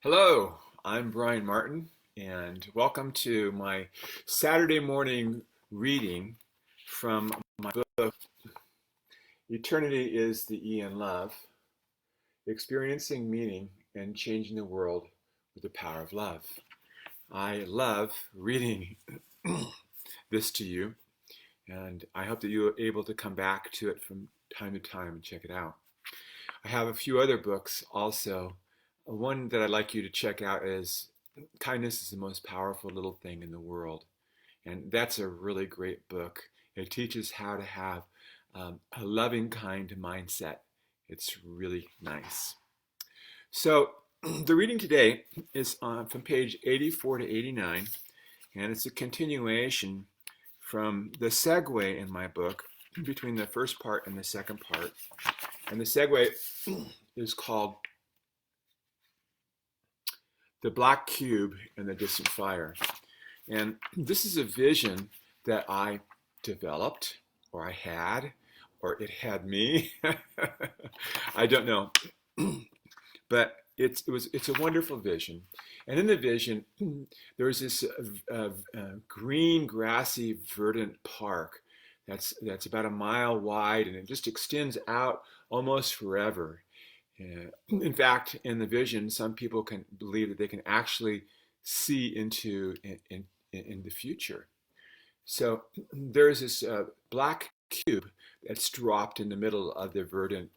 Hello, I'm Brian Martin, and welcome to my Saturday morning reading from my book, Eternity is the E in Love, Experiencing Meaning and Changing the World with the Power of Love. I love reading this to you, and I hope that you're able to come back to it from time to time and check it out. I have a few other books also. One that I'd like you to check out is Kindness is the Most Powerful Little Thing in the World. And that's a really great book. It teaches how to have a loving, kind mindset. It's really nice. So, the reading today is from page 84 to 89, and it's a continuation from the segue in my book between the first part and the second part. And the segue is called The Black Cube and the Distant Fire. And this is a vision that I developed, or I had, or it had me. I don't know. But it's a wonderful vision. And in the vision, there was this green, grassy, verdant park that's about a mile wide, and it just extends out almost forever. In fact, in the vision, some people can believe that they can actually see into in the future. So there's this black cube that's dropped in the middle of the verdant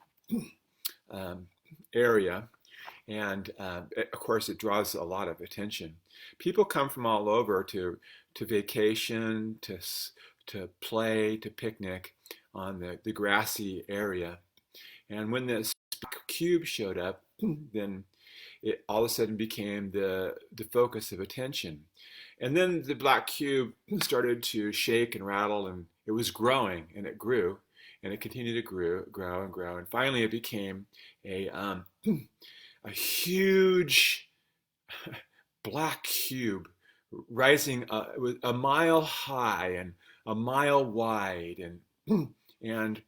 um, area, and of course, it draws a lot of attention. People come from all over to vacation, to play, to picnic on the grassy area. And when this cube showed up, then it all of a sudden became the focus of attention. And then the black cube started to shake and rattle, and it was growing, and it grew, and it continued to grow and grow, and finally it became a huge black cube rising a mile high and a mile wide, and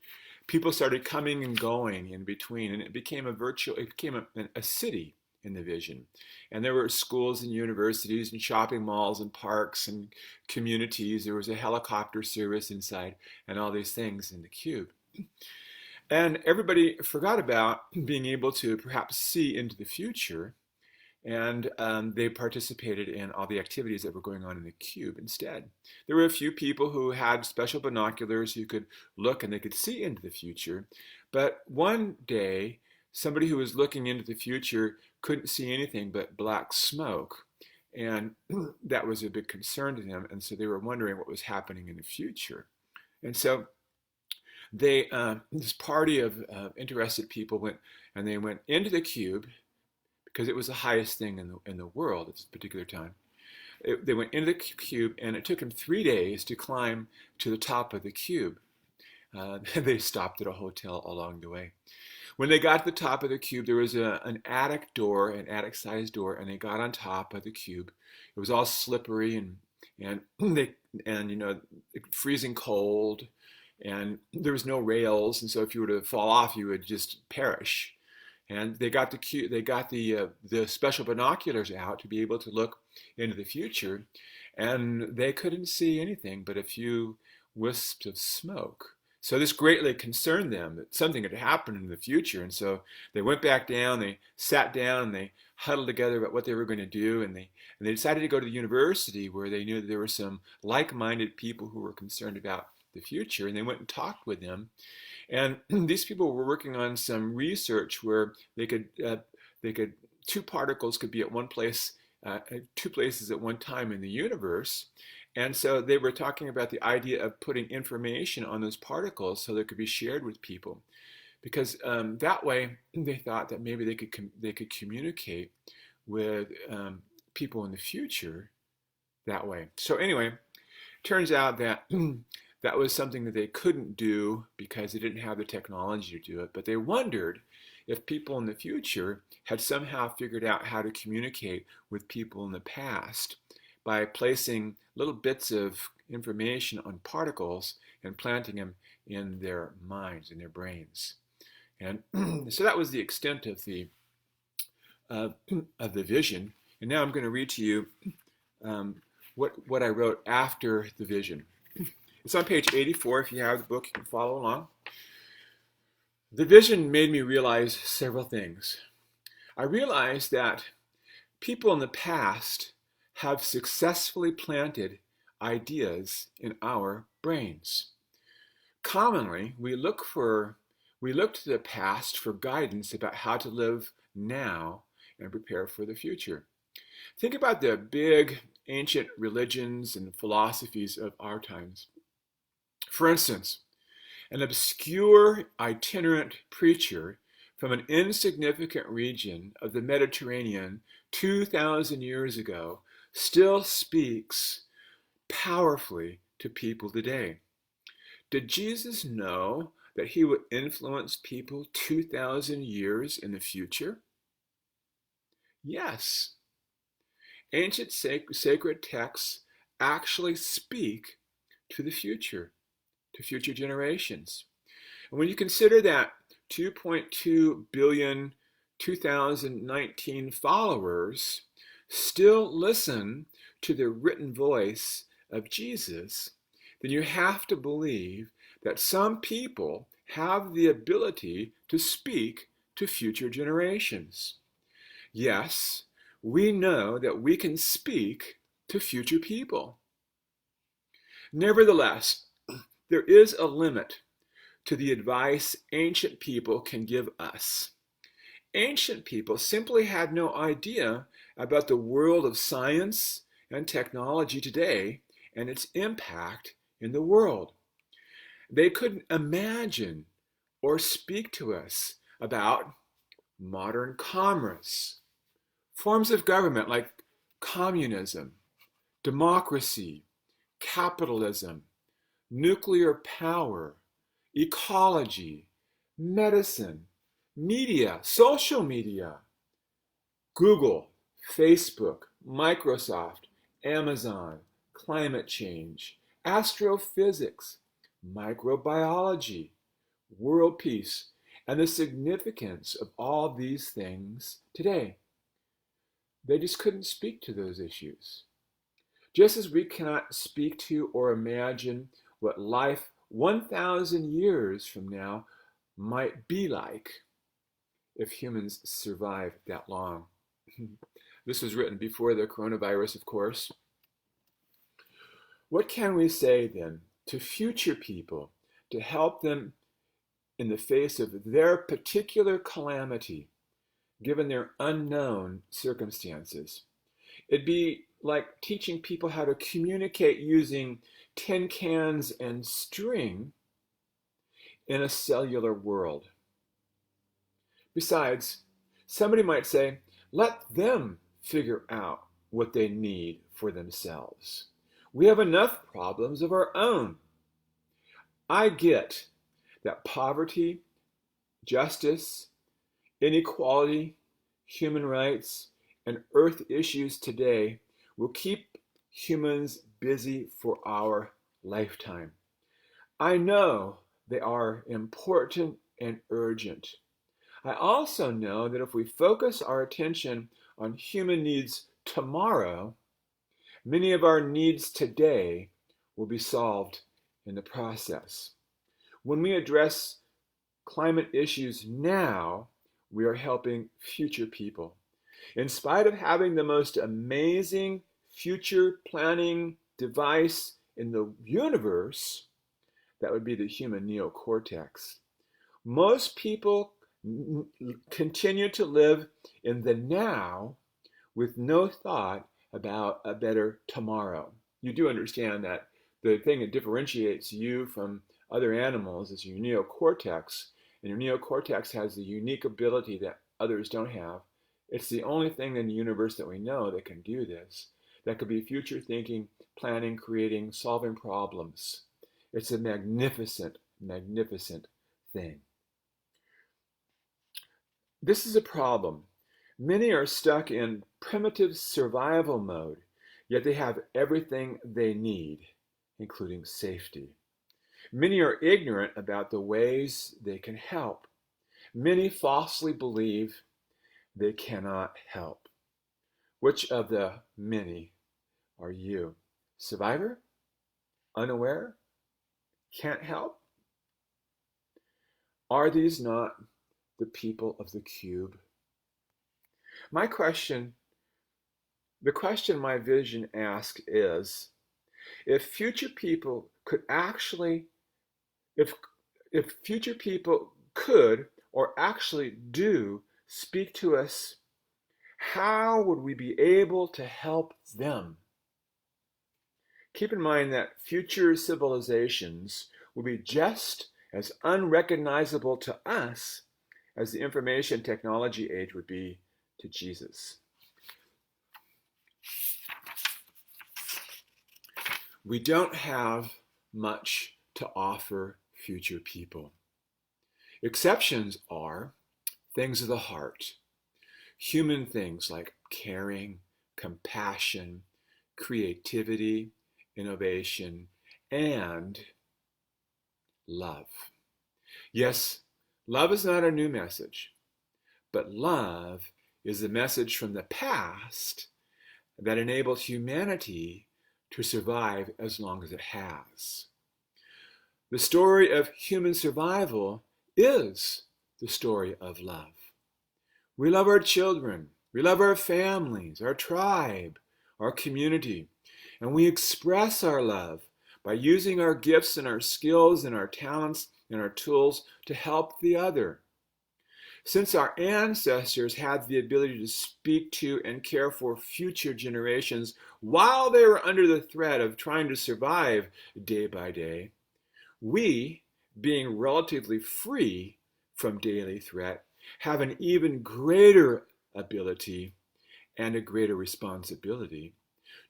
people started coming and going in between, and it became a city in the vision. And there were schools and universities and shopping malls and parks and communities. There was a helicopter service inside and all these things in the cube. And everybody forgot about being able to perhaps see into the future, and they participated in all the activities that were going on in the cube instead. There were a few people who had special binoculars who could look and they could see into the future, but one day somebody who was looking into the future couldn't see anything but black smoke, and that was a big concern to them, and so they were wondering what was happening in the future. And so this party of interested people went into the cube because it was the highest thing in the world at this particular time. They went into the cube, and it took them 3 days to climb to the top of the cube. They stopped at a hotel along the way. When they got to the top of the cube, there was an attic door, an attic-sized door, and they got on top of the cube. It was all slippery and freezing cold, and there was no rails, and so if you were to fall off, you would just perish. And they got the special binoculars out to be able to look into the future, and they couldn't see anything but a few wisps of smoke. So this greatly concerned them that something had happened in the future, and so they went back down. They sat down and they huddled together about what they were going to do, and they decided to go to the university where they knew that there were some like-minded people who were concerned about the future, and they went and talked with them. And these people were working on some research where they could two particles could be at one place, two places at one time in the universe. And so they were talking about the idea of putting information on those particles so they could be shared with people, because that way they thought that maybe they could communicate with people in the future that way. So anyway, turns out that that was something that they couldn't do because they didn't have the technology to do it. But they wondered if people in the future had somehow figured out how to communicate with people in the past by placing little bits of information on particles and planting them in their minds, in their brains. And so that was the extent of of, of the vision. And now I'm going to read to you what I wrote after the vision. It's on page 84. If you have the book, you can follow along. The vision made me realize several things. I realized that people in the past have successfully planted ideas in our brains. Commonly, we look to the past for guidance about how to live now and prepare for the future. Think about the big ancient religions and philosophies of our times. For instance, an obscure itinerant preacher from an insignificant region of the Mediterranean 2,000 years ago still speaks powerfully to people today. Did Jesus know that he would influence people 2,000 years in the future? Yes. Ancient sacred texts actually speak to the future, to future generations. And when you consider that 2.2 billion 2019 followers still listen to the written voice of Jesus, then you have to believe that some people have the ability to speak to future generations. Yes, we know that we can speak to future people. Nevertheless, there is a limit to the advice ancient people can give us. Ancient people simply had no idea about the world of science and technology today and its impact in the world. They couldn't imagine or speak to us about modern commerce, forms of government like communism, democracy, capitalism, nuclear power, ecology, medicine, media, social media, Google, Facebook, Microsoft, Amazon, climate change, astrophysics, microbiology, world peace, and the significance of all these things today. They just couldn't speak to those issues. Just as we cannot speak to or imagine what life 1,000 years from now might be like if humans survive that long. This was written before the coronavirus, of course. What can we say then to future people to help them in the face of their particular calamity, given their unknown circumstances? It'd be like teaching people how to communicate using tin cans and string in a cellular world. Besides, somebody might say, let them figure out what they need for themselves. We have enough problems of our own. I get that poverty, justice, inequality, human rights, and earth issues today will keep humans busy for our lifetime. I know they are important and urgent. I also know that if we focus our attention on human needs tomorrow, many of our needs today will be solved in the process. When we address climate issues now, we are helping future people. In spite of having the most amazing future planning device in the universe, that would be the human neocortex, most people continue to live in the now with no thought about a better tomorrow. You do understand that the thing that differentiates you from other animals is your neocortex, and your neocortex has the unique ability that others don't have. It's the only thing in the universe that we know that can do this, that could be future thinking, planning, creating, solving problems. It's a magnificent, magnificent thing. This is a problem. Many are stuck in primitive survival mode, yet they have everything they need, including safety. Many are ignorant about the ways they can help. Many falsely believe they cannot help. Which of the many are you? Survivor? Unaware? Can't help? Are these not the people of the cube? My question, the question my vision asks is, if future people could actually, if future people could or actually do speak to us, how would we be able to help them? Keep in mind that future civilizations will be just as unrecognizable to us as the information technology age would be to Jesus. We don't have much to offer future people. Exceptions are things of the heart, human things like caring, compassion, creativity, innovation, and love. Yes, love is not a new message, but love is the message from the past that enabled humanity to survive as long as it has. The story of human survival is the story of love. We love our children, we love our families, our tribe, our community, and we express our love by using our gifts and our skills and our talents and our tools to help the other. Since our ancestors had the ability to speak to and care for future generations while they were under the threat of trying to survive day by day, we, being relatively free from daily threat, have an even greater ability and a greater responsibility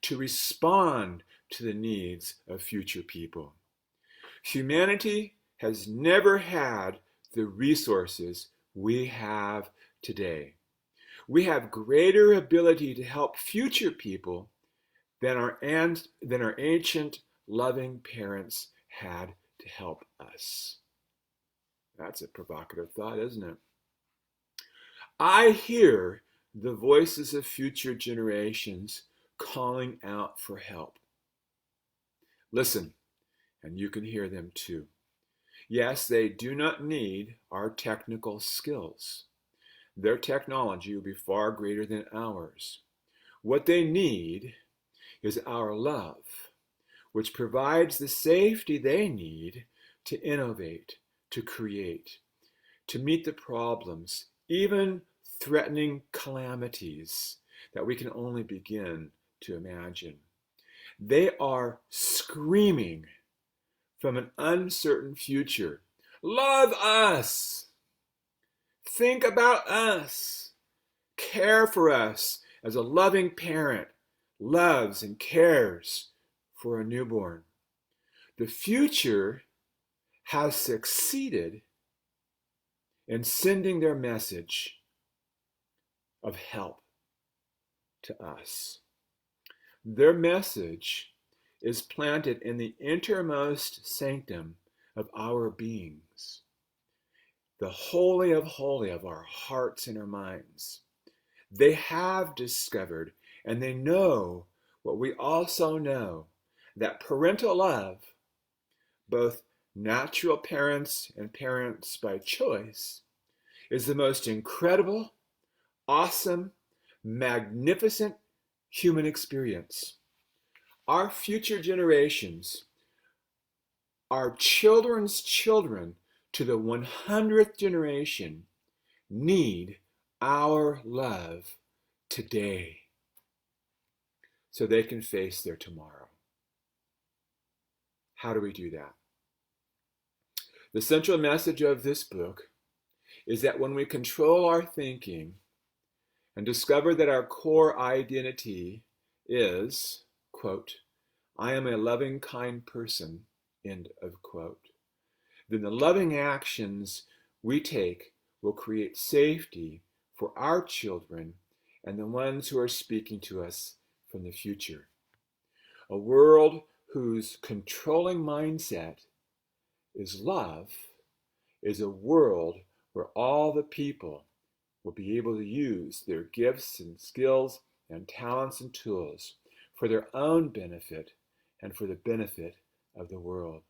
to respond to the needs of future people. Humanity has never had the resources we have today. We have greater ability to help future people than our ancient loving parents had to help us. That's a provocative thought, isn't it? I hear the voices of future generations calling out for help. Listen, and you can hear them too. Yes, they do not need our technical skills. Their technology will be far greater than ours. What they need is our love, which provides the safety they need to innovate, to create, to meet the problems, even threatening calamities that we can only begin to imagine. They are screaming from an uncertain future, love us, think about us, care for us as a loving parent loves and cares for a newborn. The future has succeeded in sending their message of help to us. Their message is planted in the innermost sanctum of our beings, the holy of our hearts and our minds. They have discovered and they know what we also know, that parental love, both natural parents and parents by choice, is the most incredible, awesome, magnificent human experience. Our future generations, our children's children to the 100th generation, need our love today so they can face their tomorrow. How do we do that? The central message of this book is that when we control our thinking and discover that our core identity is, quote, I am a loving, kind person, end of quote, then the loving actions we take will create safety for our children and the ones who are speaking to us from the future. A world whose controlling mindset is love is a world where all the people will be able to use their gifts and skills and talents and tools for their own benefit and for the benefit of the world.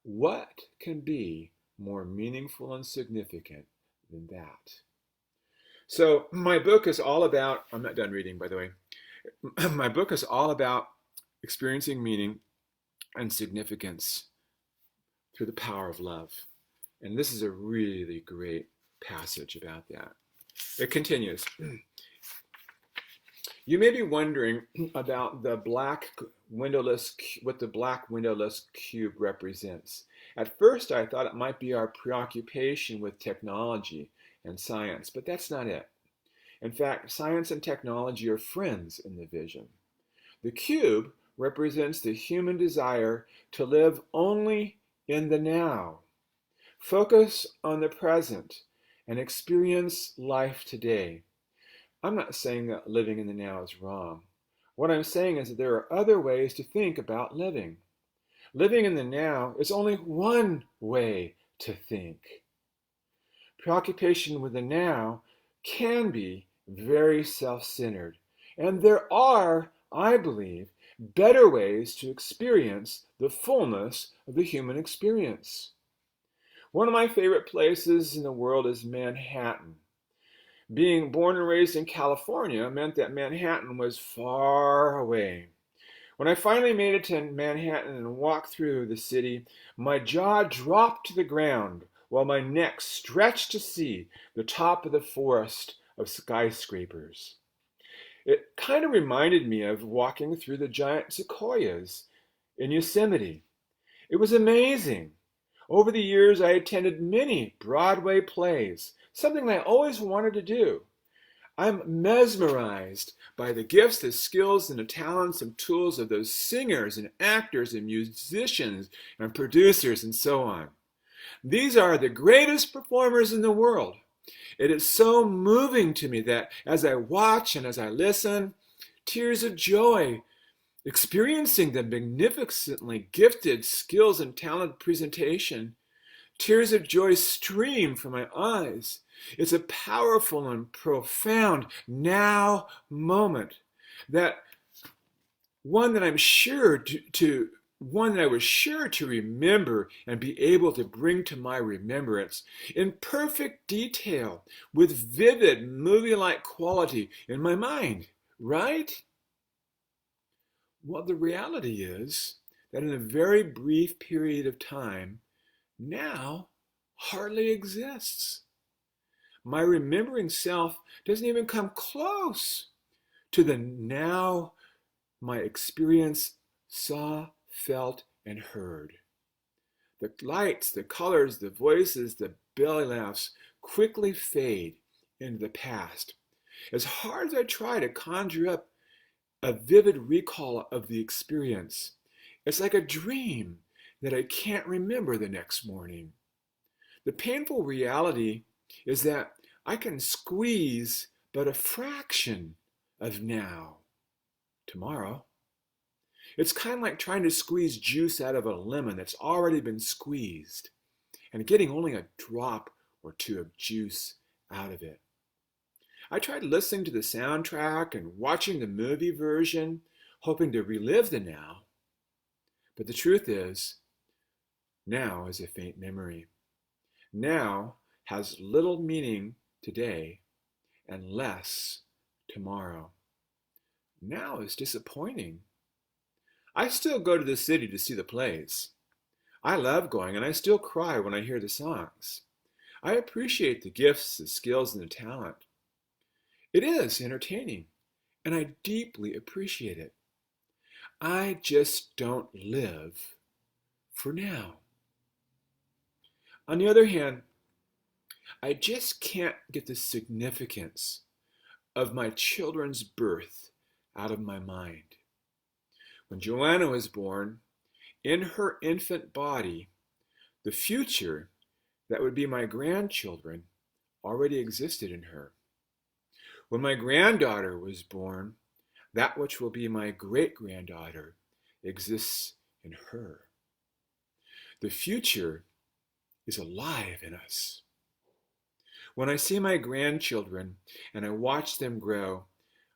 What can be more meaningful and significant than that? So my book is all about, I'm not done reading, by the way. My book is all about experiencing meaning and significance through the power of love. And this is a really great passage about that. It continues. You may be wondering about the black windowless, what the black windowless cube represents. At first, I thought it might be our preoccupation with technology and science, but that's not it. In fact, science and technology are friends in the vision. The cube represents the human desire to live only in the now. Focus on the present and experience life today. I'm not saying that living in the now is wrong. What I'm saying is that there are other ways to think about living. Living in the now is only one way to think. Preoccupation with the now can be very self-centered, and there are, I believe, better ways to experience the fullness of the human experience. One of my favorite places in the world is Manhattan. Being born and raised in California meant that Manhattan was far away. When I finally made it to Manhattan and walked through the city, my jaw dropped to the ground while my neck stretched to see the top of the forest of skyscrapers. It kind of reminded me of walking through the giant sequoias in Yosemite. It was amazing. Over the years, I attended many Broadway plays, something I always wanted to do. I'm mesmerized by the gifts, the skills, and the talents and tools of those singers and actors and musicians and producers and so on. These are the greatest performers in the world. It is so moving to me that as I watch and as I listen, tears of joy, experiencing the magnificently gifted skills and talent presentation, tears of joy stream from my eyes. It's a powerful and profound now moment, that one that I'm sure one that I was sure to remember and be able to bring to my remembrance in perfect detail with vivid movie-like quality in my mind, right? Well, the reality is that in a very brief period of time, now hardly exists. My remembering self doesn't even come close to the now my experience saw, felt, and heard. The lights, the colors, the voices, the belly laughs quickly fade into the past. As hard as I try to conjure up a vivid recall of the experience, it's like a dream that I can't remember the next morning. The painful reality is that I can squeeze but a fraction of now tomorrow. It's kind of like trying to squeeze juice out of a lemon that's already been squeezed and getting only a drop or two of juice out of it. I tried listening to the soundtrack and watching the movie version, hoping to relive the now. But the truth is, now is a faint memory. Now has little meaning today and less tomorrow. Now is disappointing. I still go to the city to see the plays. I love going, and I still cry when I hear the songs. I appreciate the gifts, the skills, and the talent. It is entertaining, and I deeply appreciate it. I just don't live for now. On the other hand, I just can't get the significance of my children's birth out of my mind. When Joanna was born, in her infant body, the future that would be my grandchildren already existed in her. When my granddaughter was born, that which will be my great-granddaughter exists in her. The future is alive in us. When I see my grandchildren and I watch them grow,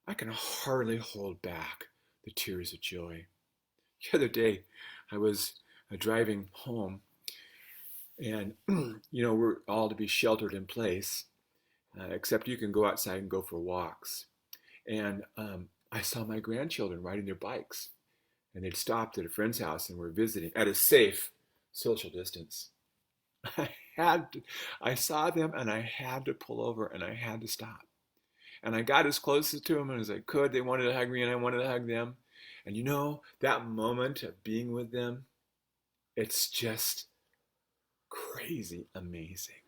I can hardly hold back the tears of joy. The other day, I was driving home, and we're all to be sheltered in place, except you can go outside and go for walks. And I saw my grandchildren riding their bikes, and they'd stopped at a friend's house and were visiting at a safe social distance. I saw them and I had to pull over and I had to stop. And I got as close to them as I could. They wanted to hug me and I wanted to hug them. And that moment of being with them, it's just crazy amazing.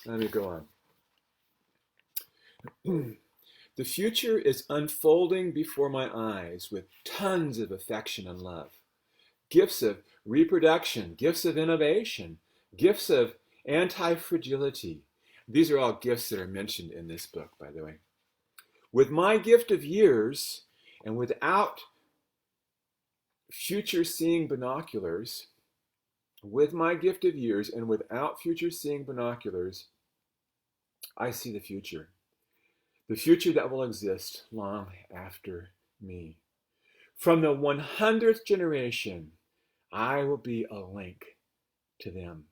Let me go on. The future is unfolding before my eyes with tons of affection and love. Gifts of reproduction, gifts of innovation, gifts of anti-fragility. These are all gifts that are mentioned in this book, by the way. With my gift of years and without future-seeing binoculars, I see the future that will exist long after me. From the 100th generation, I will be a link to them.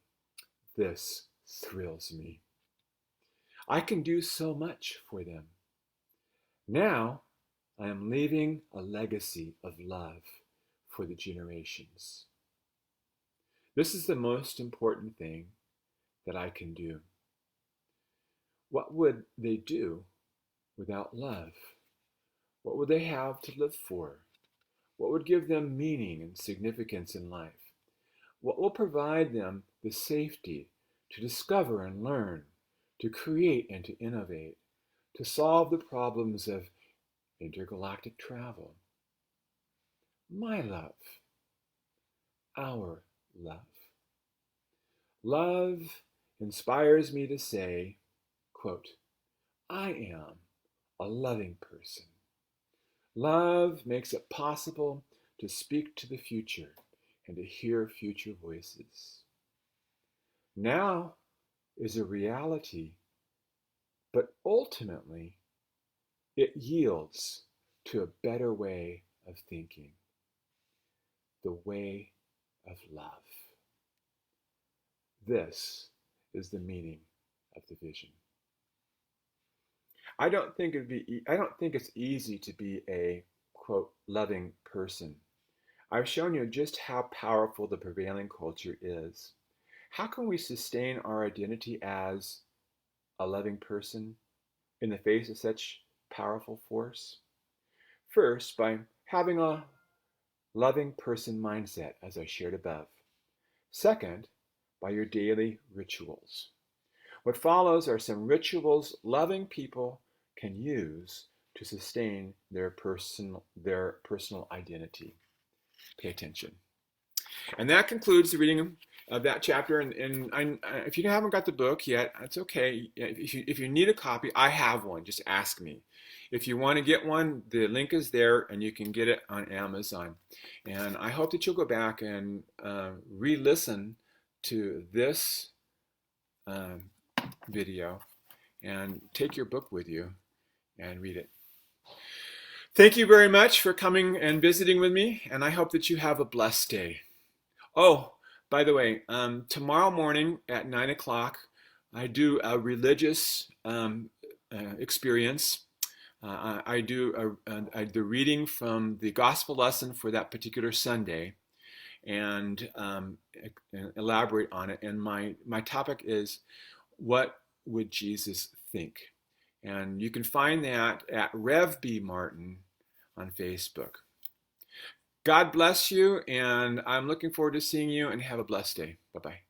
This thrills me. I can do so much for them. Now, I am leaving a legacy of love for the generations. This is the most important thing that I can do. What would they do without love? What would they have to live for? What would give them meaning and significance in life? What will provide them the safety to discover and learn, to create and to innovate, to solve the problems of intergalactic travel? My love, our love. Love inspires me to say, quote, I am a loving person. Love makes it possible to speak to the future and to hear future voices. Now is a reality, but ultimately it yields to a better way of thinking, the way of love. This is the meaning of the vision. I don't think it's easy to be a, quote, loving person. I've shown you just how powerful the prevailing culture is. How can we sustain our identity as a loving person in the face of such powerful force? First, by having a loving person mindset, as I shared above. Second, by your daily rituals. What follows are some rituals loving people can use to sustain their personal identity. Pay attention. And that concludes the reading of that chapter. And if you haven't got the book yet, that's okay. If you need a copy, I have one. Just ask me. If you want to get one, the link is there, and you can get it on Amazon. And I hope that you'll go back and re-listen to this video and take your book with you and read it. Thank you very much for coming and visiting with me, and I hope that you have a blessed day. Oh, by the way, tomorrow morning at 9 o'clock, I do a religious experience. I do the reading from the gospel lesson for that particular Sunday and elaborate on it. And my topic is, what would Jesus think? And you can find that at Rev B. Martin on Facebook. God bless you, and I'm looking forward to seeing you, and have a blessed day. Bye-bye.